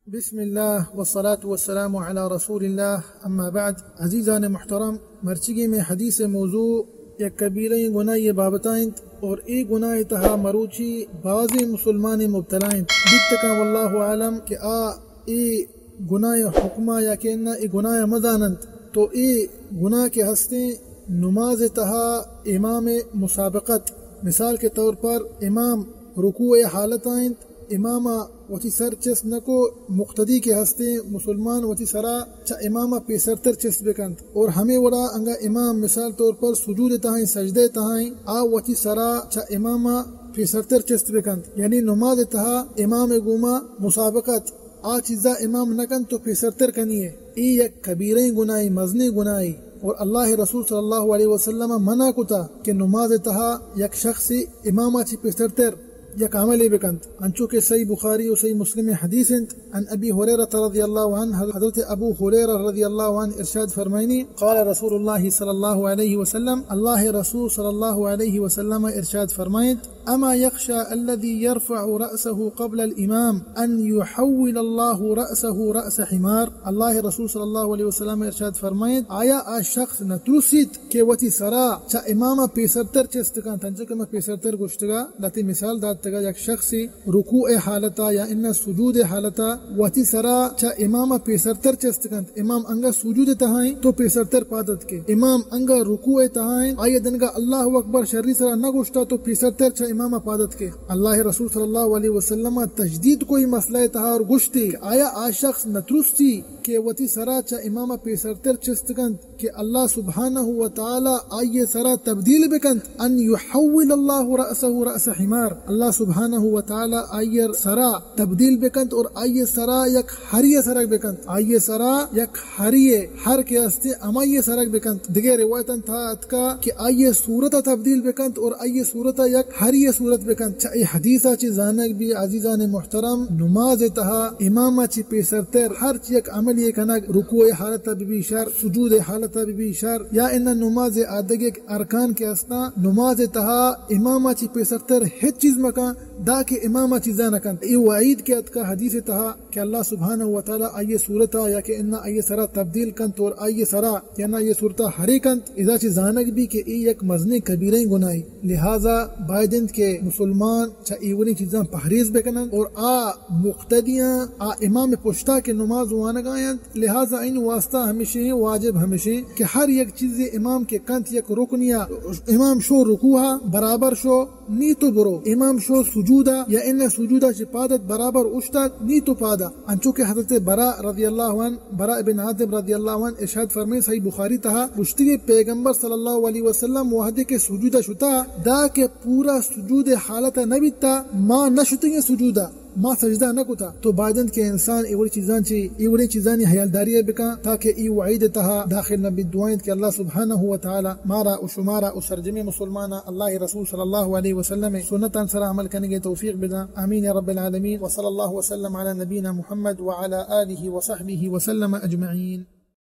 بسم الله والصلاة والسلام على رسول الله اما بعد. عزیزان محترم، مرچگی میں حدیث موضوع یک کبیرہ گناہ بابتائیں اور ای گناہ تہا مروچی بعض مسلمان مبتلائیں بیتکا واللہ عالم کہ ای گناہ حکمہ یا کہ ای گناہ مدانند تو ای گناہ کے ہستے نماز تہا امام مسابقت، مثال کے طور پر امام رکوع حالت آئیں امامہ وتی سر چس نکو مقتدی کے ہستے مسلمان وتی سرا چا امامہ پیسرتر چس بکند اور ہمیں وڑا انگا امام مثال طور پر سجود تہائیں سجدے تہائیں وتی سرا چا امامہ پیسرتر چس بکند، یعنی نماز تہا امام گوما مسابقت چیزا امام نکن تو پیسرتر کنیے ای یک کبیریں گناہی مزنی گناہی، اور اللہ رسول صلی اللہ علیہ وسلم منع کتا کہ نماز تہا یک شخص امامہ چی پیسرتر یک عملی بکند، انچو کہ صحیح بخاری و صحیح مسلم حدیث عن ابی حریرہ رضی اللہ عنہ، حضرت ابو حریرہ رضی اللہ عنہ ارشاد فرمائنی قال رسول اللہ صلی اللہ علیہ وسلم، اللہ رسول صلی اللہ علیہ وسلم ارشاد فرمائد اما یخشى الذي يرفع رأسه قبل الامام ان يحول الله رأسه رأس حمار. اللہ رسول صلی اللہ علیہ وسلم ارشاد فرمائد آیا شخص نترسید کہ وتی سرا چا امامہ پیسرتر چستکان تنچو کہ میں پیسرتر گشتگا لاتی مثال داد یک شخص رکوع حالتا یا ان سجود حالتا وتی سرا چا امام پیسرتر چستکند، امام انگا سجود تہائیں تو پیسرتر پادت کے، امام انگا رکوع تہائیں آیا دنگا اللہ اکبر شری سرا نہ گشتا تو پیسرتر چا امام پادت کے. اللہ رسول صلی اللہ علیہ وسلم تجدید کوئی مسئلہ تہا اور گشتی آیا شخص نترستی کہ وتی سرا چا امام پیسرتر چستکند کہ اللہ سبحانہ و تعالی آئیے سرا تبدیل بکند ان یحول اللہ رأسه رأس حمار، اللہ سبحانہ و تعالی آئیے سرا تبدیل بکند اور آئیے سرا یک ہریے سرک بکند، آئیے سرا یک ہریے ہر کے ہستے امائیے سرک بکند. دیگر روایتاں تھا اتکا کہ آئیے صورت تبدیل بکند اور آئیے صورت یک ہریے صورت بکند. چاہی حدیثہ چی زانک بھی عزیزان محترم نماز تہا امامہ چی پیسرتر ہر چی یک عمل یہ کنک رکوع حالتا بھی شر سجود حالتا بھی شر یا ان نماز آدھگے ارکان کے اسنا نماز تہا امامہ چی پیسرتر ہیچ چیز مکان دا کہ امامہ چیزا نکن. ای وعید کے اتکا حدیث تہا کہ اللہ سبحانہ وتعالی آئیے صورتا یا کہ انہا آئیے سرا تبدیل کنت اور آئیے سرا یا نا آئیے صورتا ہری کنت اذا چی زانک بھی کہ ای یک مزنی کبیریں گناہی، لہذا بائدند کے مسلمان چا ایونی چیزاں پہریز بکنن اور مقتدیاں امام پشتا کے نماز وانگائیں، لہذا ان واسطہ ہمیشہ واجب ہمیشہ کہ ہر یک چیز امام کے کنت یک رکنیا امام شو رکوہا برابر شو نی تو برو، امام شو سجودا یا ان سجودا چی پادت برابر اشتا نی تو پادا. انچو کہ حضرت برا رضی اللہ عنہ برا ابن عازب رضی اللہ عنہ ارشاد فرمائے صحیح بخاری تہا گشتی پیغمبر صلی اللہ علیہ وسلم وحدے کے سجودہ شتا دا کہ پورا سجود حالت نبیتا ما نشتیں سجودہ ما سجدہ نہ کتا تو بعدند کے انسان ایوڑی چیزانی حیالداری بکا تاکہ ای وعید تہا داخل نبی دعائیں کہ اللہ سبحانہ و تعالی مارا و شمارا و سرجمی مسلمانا اللہ رسول صلی اللہ علیہ وسلم سنت انصر عمل کرنے کے توفیق بدا آمین یا رب العالمین. وصلی اللہ وسلم علی نبینا محمد وعلی آلہ وصحبہ وسلم اجمعین.